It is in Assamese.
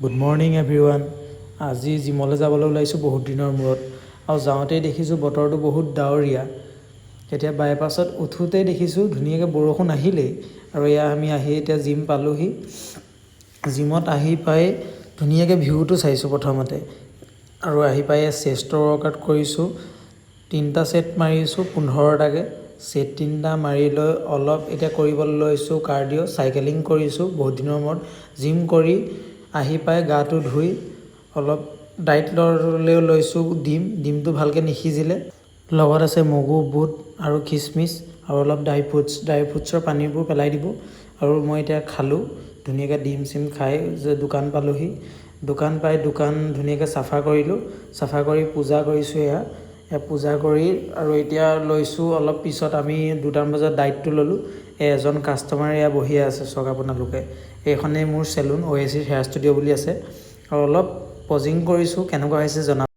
Good morning everyone. আজি জিমলৈ যাবলৈ ওলাইছোঁ বহুত দিনৰ মূৰত, আৰু যাওঁতেই দেখিছোঁ বতৰটো বহুত ডাৱৰীয়া। এতিয়া বাইপাছত উঠোঁতেই দেখিছোঁ ধুনীয়াকৈ বৰষুণ আহিলেই, আৰু এয়া আমি এতিয়া জিম পালোহি। জিমত আহি পাই ধুনীয়াকৈ ভিউটো চাইছোঁ প্ৰথমতে, আৰু আহি পাই চেষ্টৰ ৱৰ্কআউট কৰিছোঁ। 3টা ছেট মাৰিছোঁ 15টাকৈ। ছেট 3টা মাৰি লৈ অলপ এতিয়া কৰিবলৈ লৈছোঁ কাৰ্ডিঅ', চাইকেলিং কৰিছোঁ বহুত দিনৰ মূৰত। জিম কৰি আহি পাই গাটো ধুই অলপ ডাইট ল'লেও লৈছোঁ ডিমটো ভালকৈ নিসিজিলে। লগত আছে মগু, বুট আৰু খিচমিচ, আৰু অলপ ড্ৰাই ফ্ৰুটছৰ পানীবোৰ পেলাই দিব। আৰু মই এতিয়া খালোঁ ধুনীয়াকৈ ডিম চিম খাই দোকান পালোহি। দোকান পাই দোকান ধুনীয়াকৈ চাফা কৰিলোঁ, চাফা কৰি পূজা কৰিছোঁ। এয়া পূজা কৰি আৰু এতিয়া লৈছোঁ অলপ পিছত আমি 2টামান বজাত ডাইটটো ল'লোঁ। এজন কাষ্টমাৰ এয়া বহি আছে, চাওক আপোনালোকে। এইখনেই মোৰ চেলুন, অ'এচিছ হেয়াৰ ষ্টুডিঅ' বুলি আছে। আৰু অলপ পজিং কৰিছোঁ, কেনেকুৱা হৈছে জনাব।